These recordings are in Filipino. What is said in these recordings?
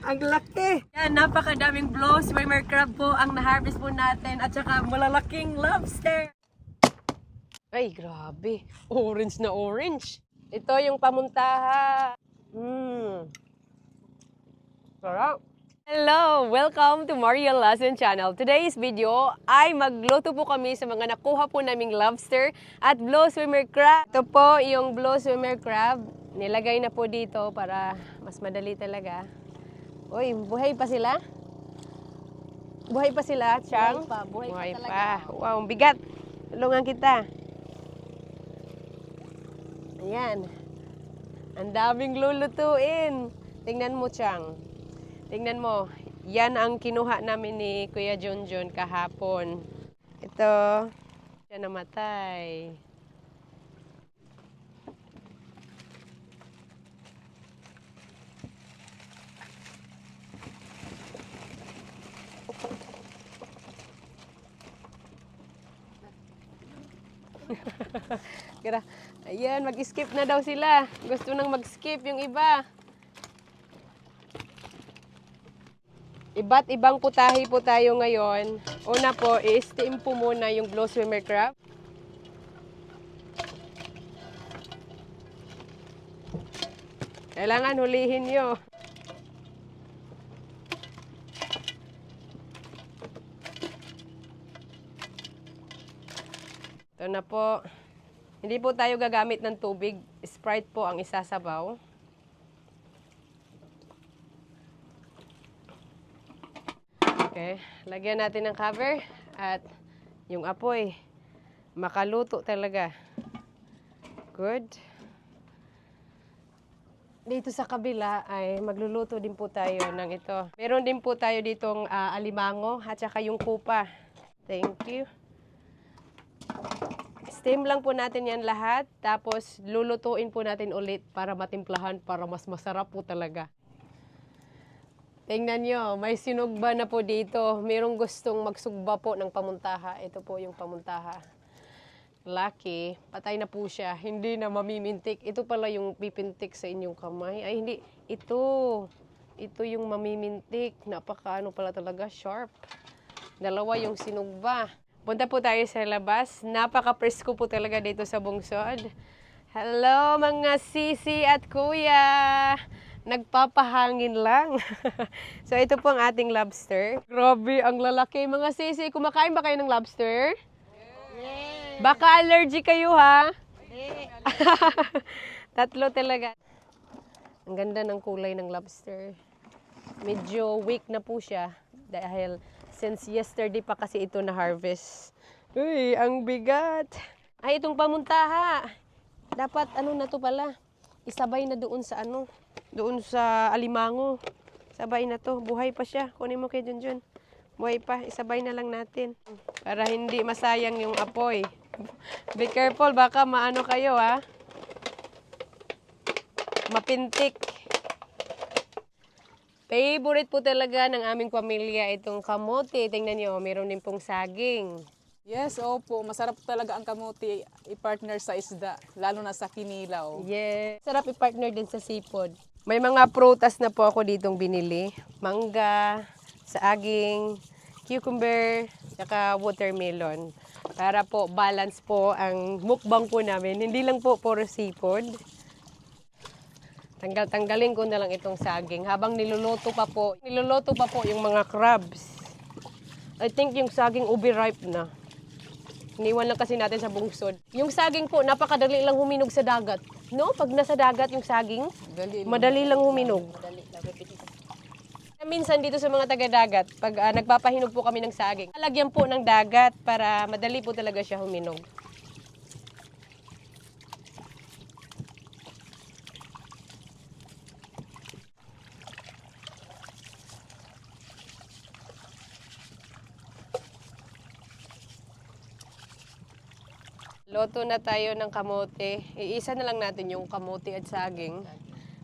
Ang laki! Yan, napakadaming blow swimmer crab po ang na-harvest po natin at saka malalaking lobster. Ay, grabe. Orange na orange. Ito yung pamuntaha. Sarap. Hello! Welcome to Maria Lassen Channel. Today's video ay magluto po kami sa mga nakuha po naming lobster at blow swimmer crab. Ito po yung blow swimmer crab. Nilagay na po dito para mas madali talaga. Uy, buhay pa sila? Buhay pa sila, Chang? Buhay pa talaga. Wow, ang bigat. Tulungan kita. Ayan. Ang daming lulutuin. Tingnan mo, Chang. Tingnan mo, yan ang kinuha namin ni Kuya Junjun kahapon. Ito, siya namatay. Ayan, mag-skip na daw sila. Gusto nang mag-skip yung iba. Iba't ibang putahe po tayo ngayon. Una po, i-steam po muna yung blow swimmer crab. Kailangan hulihin nyo. Ito na po. Hindi po tayo gagamit ng tubig. Sprite po ang isasabaw. Okay, lagyan natin ng cover at yung apoy makaluto talaga. Good. Dito sa kabila ay magluluto din po tayo ng ito. Meron din po tayo ditong alimango at saka yung kupa. Thank you. Steam lang po natin yan lahat. Tapos lulutuin po natin ulit para matimplahan para mas masarap po talaga. Tingnan nyo, may sinugba na po dito. Merong gustong magsugba po ng pamuntaha. Ito po yung pamuntaha. Lucky, patay na po siya. Hindi na mamimintik. Ito pala yung pipintik sa inyong kamay. Ay, hindi. Ito. Ito yung mamimintik. Napakaano pala talaga, sharp. Dalawa yung sinugba. Punta po tayo sa labas. Napaka-presko po talaga dito sa bungsod. Hello mga sisi at kuya! Nagpapahangin lang. So, ito po ang ating lobster. Grabe, ang lalaki. Mga sisi, kumakain ba kayo ng lobster? Yes. Baka allergy kayo, ha? Yes. Tatlo talaga. Ang ganda ng kulay ng lobster. Medyo weak na po siya. Dahil since yesterday pa kasi ito na harvest. Uy, ang bigat. Ay, itong pamuntaha. Dapat, ano na to pala? Isabay na doon sa ano? Doon sa alimango. Sabay na to. Buhay pa siya. Kunin mo kay Junjun. Buhay pa. Isabay na lang natin. Para hindi masayang yung apoy. Be careful. Baka maano kayo, ha? Mapintik. Favorite po talaga ng aming pamilya itong kamote. Tingnan nyo. Meron din pong saging. Yes, opo. Masarap talaga ang kamuti i-partner sa isda, lalo na sa kinilaw. Yes. Sarap i-partner din sa seafood. May mga prutas na po ako ditong binili. Mangga, saging, cucumber, saka watermelon. Para po balance po ang mukbang po namin. Hindi lang po puro seafood. Tanggalin ko na lang itong saging habang niluluto pa po yung mga crabs. I think yung saging ubi ripe na. Iniwan lang kasi natin sa bungsod. Yung saging po, napakadali lang huminog sa dagat. No? Pag nasa dagat yung saging, madali lang huminog. Minsan dito sa mga taga-dagat, pag nagpapahinog po kami ng saging, lalagyan po ng dagat para madali po talaga siya huminog. Loto na tayo ng kamote. Iisa na lang natin yung kamote at saging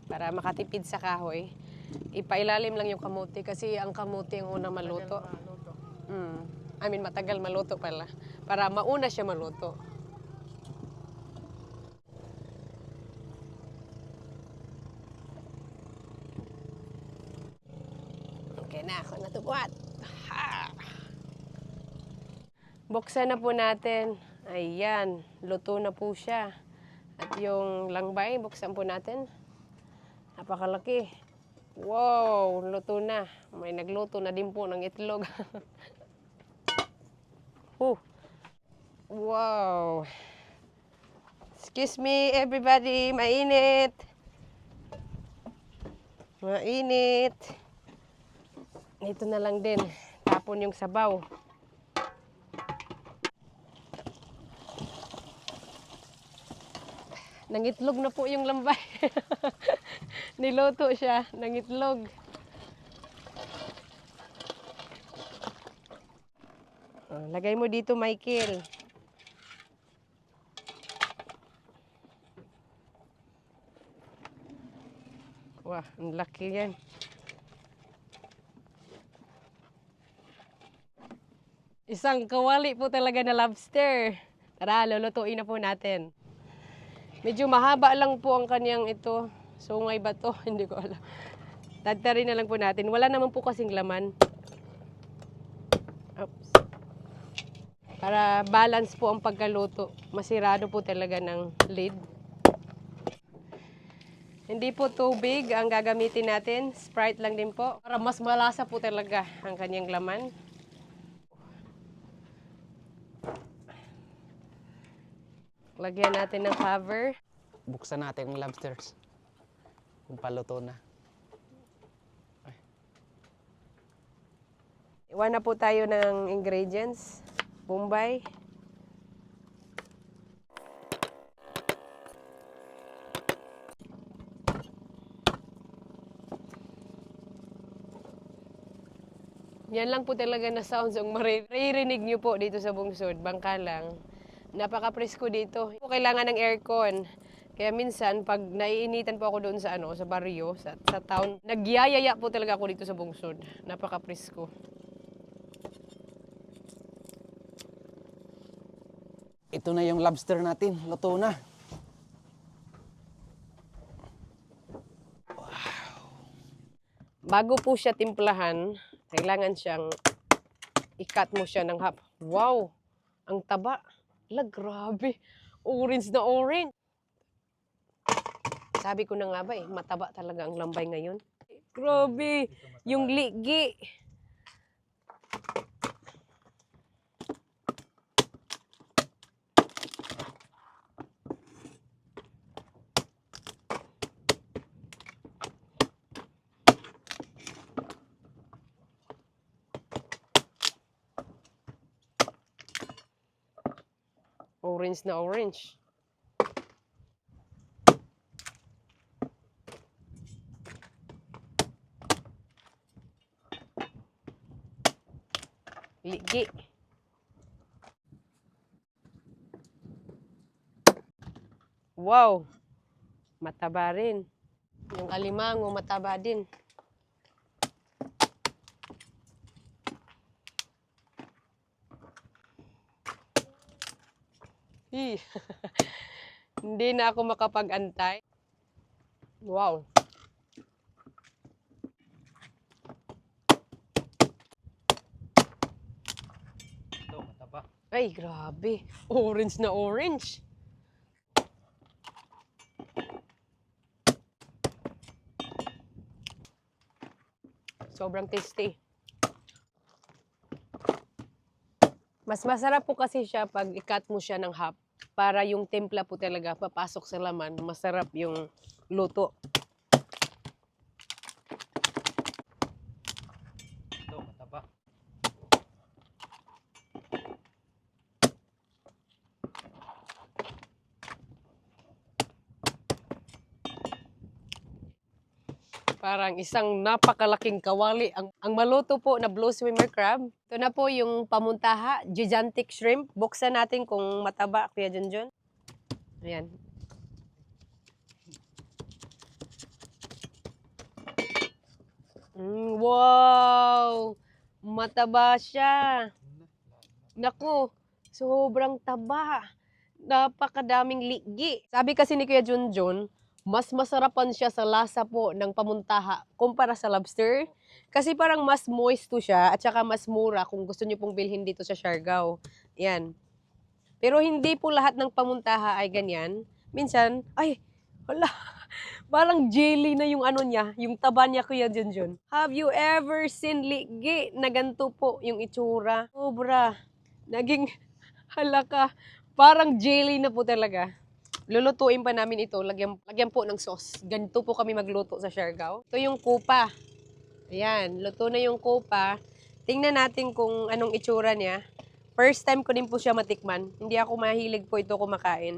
para makatipid sa kahoy. Ipailalim lang yung kamote kasi ang kamote ang unang maluto. Matagal maluto pala. Para mauna siya maluto. Lagyan na ako na tubuhat. Ha! Buksan na po natin. Ayan, luto na po siya. At yung langbay, buksan po natin. Napakalaki. Wow, luto na. May nagluto na din po ng itlog. Wow. Excuse me, everybody. Mainit. Mainit. Ito na lang din. Tapon yung sabaw. Nangitlog na po yung lambay. Niluto siya, nangitlog. Lagay mo dito, Michael. Wah, ang laki yan. Isang kawali po talaga na lobster. Tara, lulutuin na po natin. Medyo mahaba lang po ang kanyang ito. Sungay ba to? Hindi ko alam. Tadtarin na lang po natin. Wala naman po kasing laman. Oops. Para balance po ang pagkaluto. Masirado po talaga ng lid. Hindi po tubig ang gagamitin natin. Sprite lang din po. Para mas malasa po talaga ang kanyang laman. Lagyan natin ng cover. Buksan natin ang lobsters. Kung paluto na. Iwan na po tayo ng ingredients. Bombay. Yan lang po talaga na sounds ang maririnig nyo po dito sa bungsod. Bangka lang. Napaka-presko dito. Kailangan ng aircon. Kaya minsan, pag naiinitan po ako doon sa, sa barrio, sa town, nagyayaya po talaga ako dito sa bungsod. Napaka-presko. Ito na yung lobster natin. Luto na. Bago po siya timplahan, kailangan siyang i-cut mo siya ng half. Wow! Ang taba. Grabe. Orange na orange. Sabi ko na nga ba mataba talaga ang lambay ngayon. Grabe. Yung ligi. Orange na orange. Ligi. Wow. Mataba rin. Yung alimango mataba din. Hindi na ako makapag-antay. Wow. Ito, mataba. Ay, grabe. Orange na orange. Sobrang tasty. Mas masarap po kasi siya pag i-cut mo siya ng half. Para yung timpla po talaga papasok sa laman. Masarap yung luto. Ito, mataba. Parang isang napakalaking kawali. Ang maluto po na blue swimmer crab. Ito na po yung pamuntaha, gigantic shrimp. Buksan natin kung mataba, Kuya Junjun. Ayan. Wow! Mataba siya. Naku, sobrang taba. Napakadaming ligi. Sabi kasi ni Kuya Junjun, mas masarapan siya sa lasa po ng pamuntaha kumpara sa lobster. Kasi parang mas moist to siya at saka mas mura kung gusto niyo pong bilhin dito sa Siargao. Yan. Pero hindi po lahat ng pamuntaha ay ganyan. Minsan, ay, wala. Parang jelly na yung ano niya, yung taba niya, Kuya Junjun. Have you ever seen liggi na ganito po yung itsura? Sobra. Naging halaka. Parang jelly na po talaga. Lulutuin pa namin ito. Lagyan po ng sauce. Ganito po kami magluto sa Siargao. Ito yung kupa. Ayan, luto na yung kupa. Tingnan natin kung anong itsura niya. First time ko din po siya matikman. Hindi ako mahilig po ito kumakain.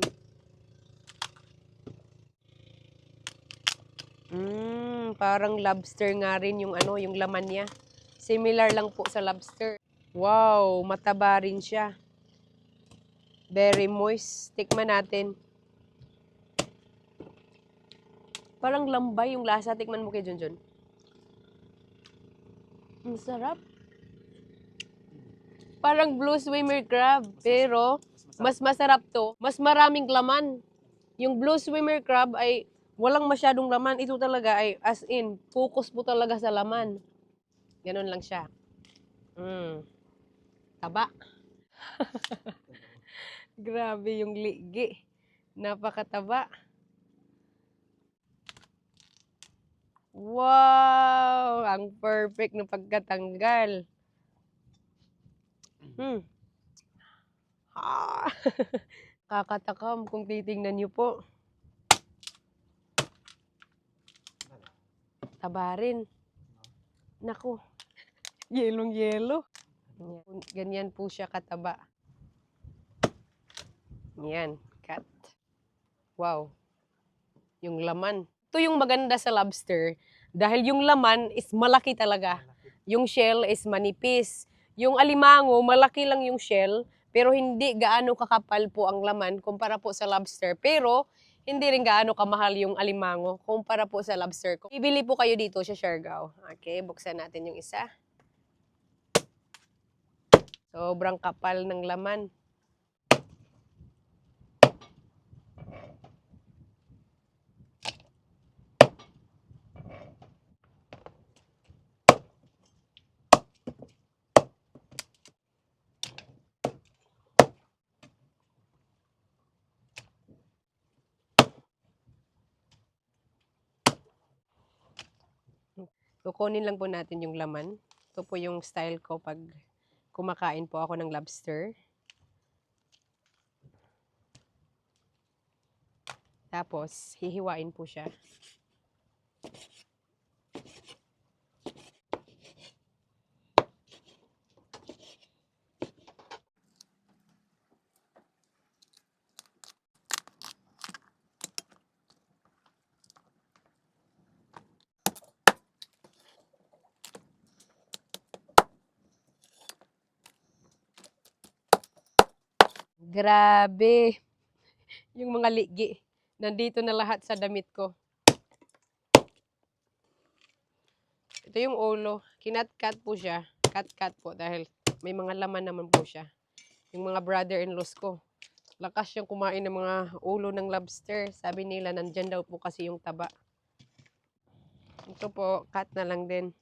Parang lobster nga rin yung ano, yung laman niya. Similar lang po sa lobster. Wow, mataba rin siya. Very moist. Tikman natin. Parang lambay yung lasa. Tikman mo kay Junjun. Ang sarap. Parang blue swimmer crab. Pero, mas masarap to. Mas maraming laman. Yung blue swimmer crab ay walang masyadong laman. Ito talaga ay as in, focus po talaga sa laman. Ganun lang siya. Taba. Grabe yung ligi. Napakataba. Wow! Ang perfect ng pagkatanggal. Kakatakam kung titingnan niyo po. Taba rin. Naku. Yelong-yelo. Ganyan po siya kataba. Yan. Cut. Wow. Yung laman. Ito yung maganda sa lobster. Dahil yung laman is malaki talaga. Yung shell is manipis. Yung alimango, malaki lang yung shell, pero hindi gaano kakapal po ang laman kumpara po sa lobster. Pero, hindi rin gaano kamahal yung alimango kumpara po sa lobster. Bibili po kayo dito sa Siargao. Okay, buksan natin yung isa. Sobrang kapal ng laman. Kukunin lang po natin yung laman. Ito po yung style ko pag kumakain po ako ng lobster. Tapos, hihiwain po siya. Grabe. Yung mga ligi. Nandito na lahat sa damit ko. Ito yung ulo. Kinat-cut po siya. Cut-cut po dahil may mga laman naman po siya. Yung mga brother-in-laws ko. Lakas yung kumain ng mga ulo ng lobster. Sabi nila, nandyan daw po kasi yung taba. Ito po, cut na lang din.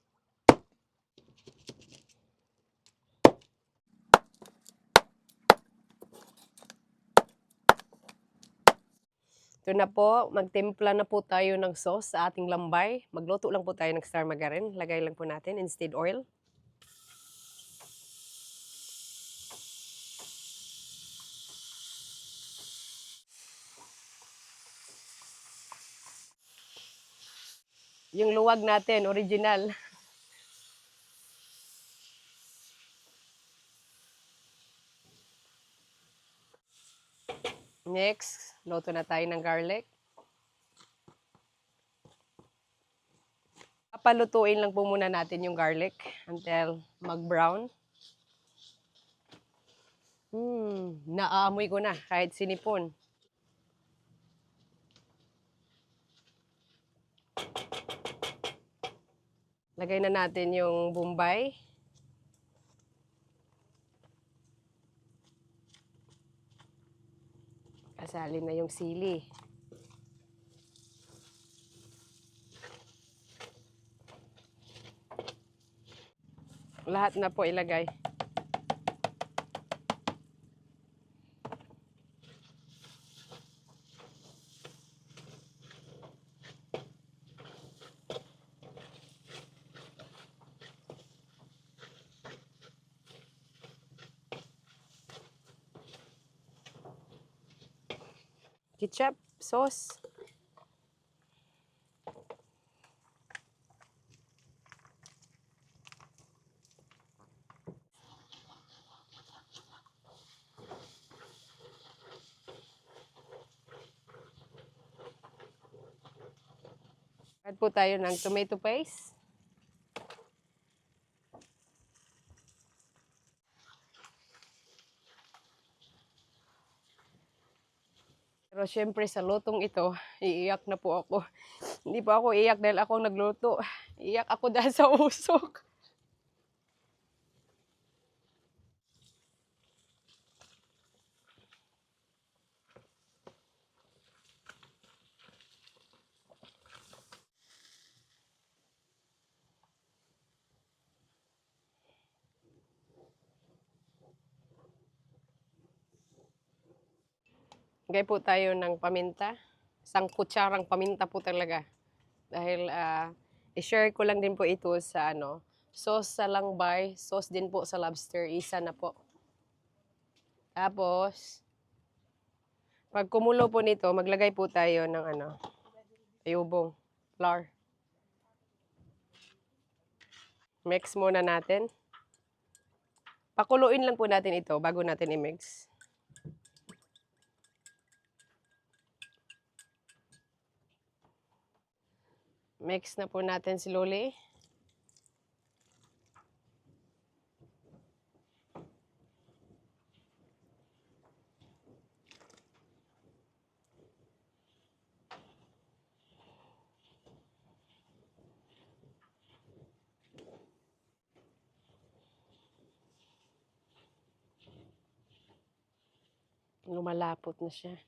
Ito na po, magtimpla na po tayo ng sauce sa ating lambay. Magluto lang po tayo ng star margarine. Lagay lang po natin instead oil. Yung luwag natin, original. Next, luto na tayo ng garlic. Papalutuin lang po muna natin yung garlic until mag-brown. Naaamoy ko na kahit sinipon. Lagay na natin yung bombay. Kasalin na yung sili. Lahat na po ilagay. Ketchup, sauce. Add po tayo ng tomato paste. Pero syempre sa lutong ito, iiyak na po ako. Hindi po ako iiyak dahil ako ang nagluto. Iiyak ako dahil sa usok. Lagay po tayo ng paminta. Isang kutsarang paminta po talaga. Dahil i-share ko lang din po ito sa sauce sa langbay, sauce din po sa lobster, isa na po. Tapos, pag kumulo po nito, maglagay po tayo ng ayubong, flour. Mix muna natin. Pakuluin lang po natin ito bago natin i-mix. Mix na po natin slowly. Lumalapot na siya.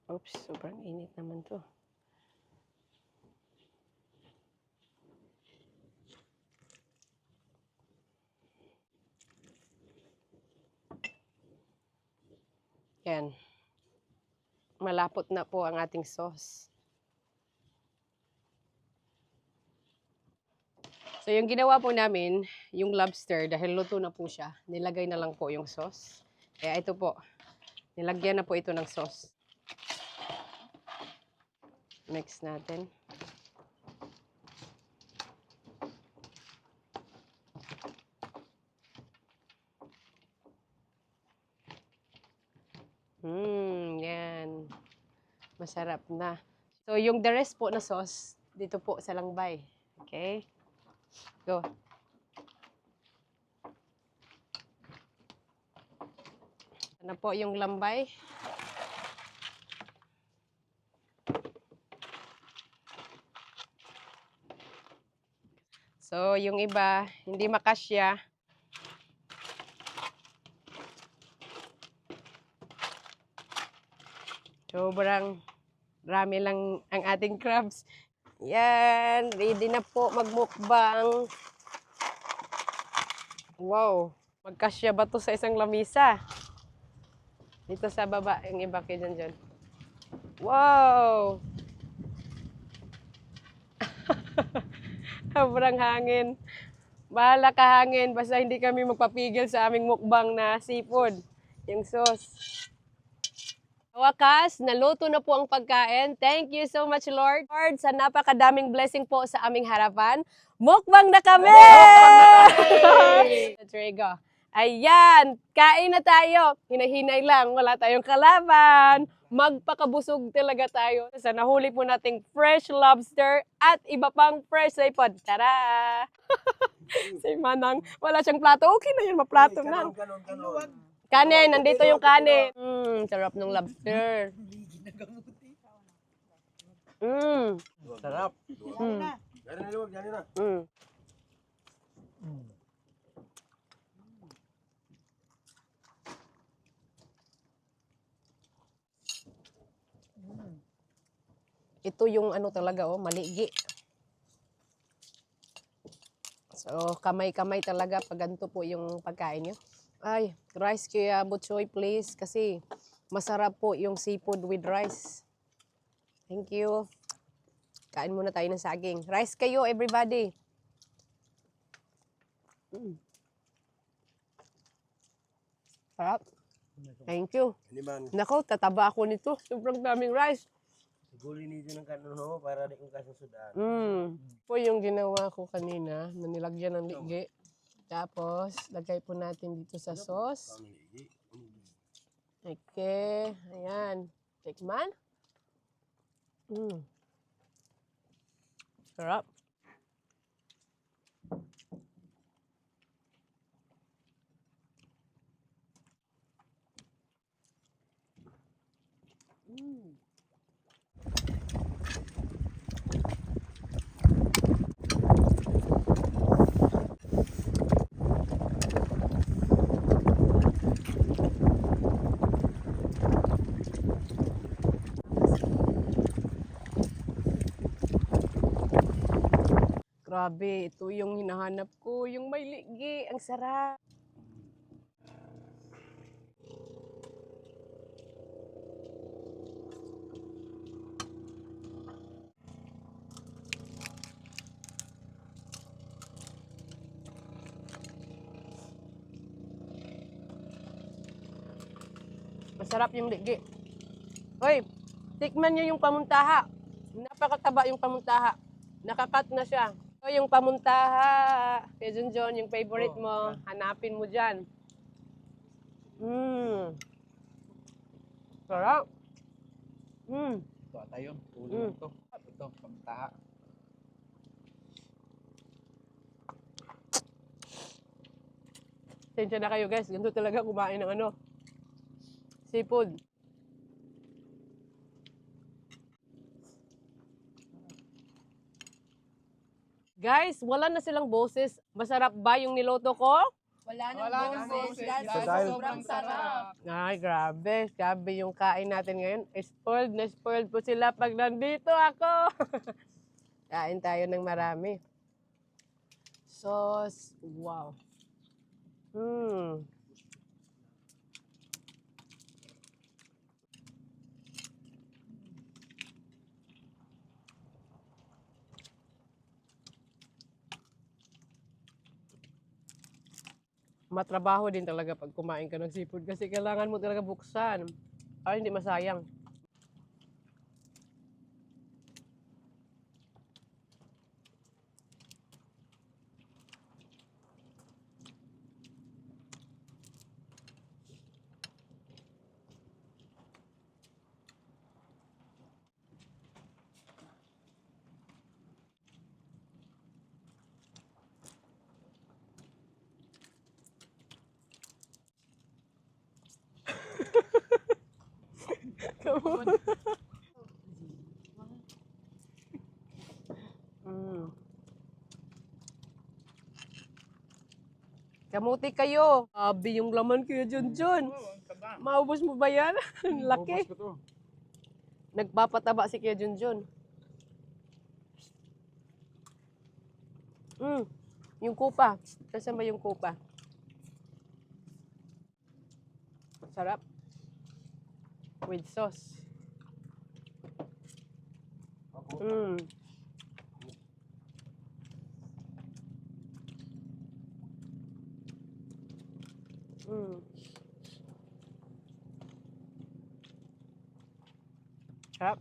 Oops, sobrang init naman to. Yan. Malapot na po ang ating sauce. So, yung ginawa po namin, yung lobster, dahil luto na po siya, nilagay na lang po yung sauce. Kaya ito po, nilagyan na po ito ng sauce. Mix natin. Yan. Masarap na. So, yung the rest po na sauce, dito po sa langbay. Okay? Go. Ano po yung lambay? So, yung iba, hindi makasya. Sobrang rami lang ang ating crabs. Yan, ready na po magmukbang. Wow, magkasya ba to sa isang lamisa? Dito sa baba, yung iba kayo dyan. Wow! Sobrang hangin. Bahala ka hangin, basta hindi kami magpapigil sa aming mukbang na seafood. Yung sauce. Wakas, naluto na po ang pagkain. Thank you so much, Lord. Lord, sa napakadaming blessing po sa aming harapan. Mukbang na kami! Let's go. Ayan, kain na tayo. Hinahinay lang, wala tayong kalaban. Magpakabusog talaga tayo sa nahuli po nating fresh lobster at iba pang fresh seafood. Tara! Si Manang, wala siyang plato. Okay na yun, maplato na. Kanin, nandito yung kanin. Sarap ng lobster. Sarap. Mm. Yan na luwag, yan na. Ito yung ano talaga, oh, maligi. So, kamay-kamay talaga pag ganito po yung pagkain nyo. Ay, rice kaya Butchoy, please. Kasi masarap po yung seafood with rice. Thank you. Kain muna tayo ng saging. Rice kayo, everybody. Sarap. Thank you. Ini man, Nako, tataba ako nito. Sobrang daming rice. siguro ini din ang kanuno para di kong kasusudan. Po yung ginawa ko kanina, manilagyan ng ligi. Tapos, lagay po natin dito sa sauce. Okay, ayan. Tikman. Sarap. Grabe, ito yung hinahanap ko, yung may ligi. Ang sarap. Masarap yung ligi. Hoy, tikman niyo yung pamuntaha. Napakataba yung pamuntaha. Nakakat na siya. So, yung pamuntaha, kay Junjun, yung favorite mo, hanapin mo dyan. Sarap. Ito ata yun. Ulo ito. Ito, pamuntaha. Tensya na kayo guys, ganito talaga kumain ng ano, seafood. Guys, wala na silang boses. Masarap ba yung niloto ko? Wala nang boses. Sobrang sarap. Ay, grabe. Grabe yung kain natin ngayon. Spoiled na spoiled po sila pag nandito ako. Kain tayo ng marami. Sauce. Wow. Matrabaho din talaga pag kumain ka ng seafood kasi kailangan mo talaga buksan. Ay, hindi masayang. Come on. Kamuti kayo. Abi yung laman kayo, Junjun. Maubos mo ba yan? Ang laki. Nagpapataba si Kuya Junjun. Yung kupa. Nasaan ba yung kupa? Sarap. With sauce. Sarap.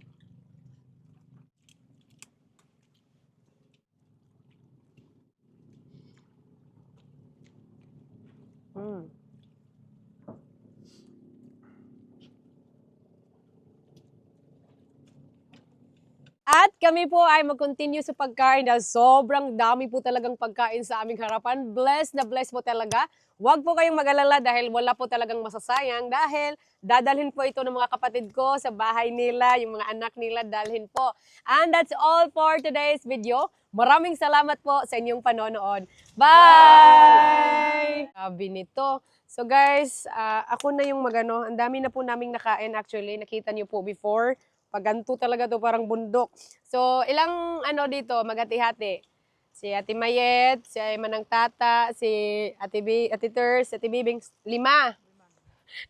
At kami po ay mag-continue sa pagkain dahil sobrang dami po talagang pagkain sa aming harapan. Blessed na blessed po talaga. Huwag po kayong mag-alala dahil wala po talagang masasayang dahil dadalhin po ito ng mga kapatid ko sa bahay nila, yung mga anak nila dalhin po. And that's all for today's video. Maraming salamat po sa inyong panonood. Bye! Sabi nito. So guys, ako na yung magano. Ang dami na po naming nakain actually. Nakita niyo po before. Paganto talaga to, parang bundok. So, ilang ano dito, maghati-hati. Si Ate Mayet, si Manang Tata, si Ate Ters, si Ate Bibing, 5.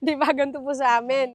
Di ba, ganito po sa amin.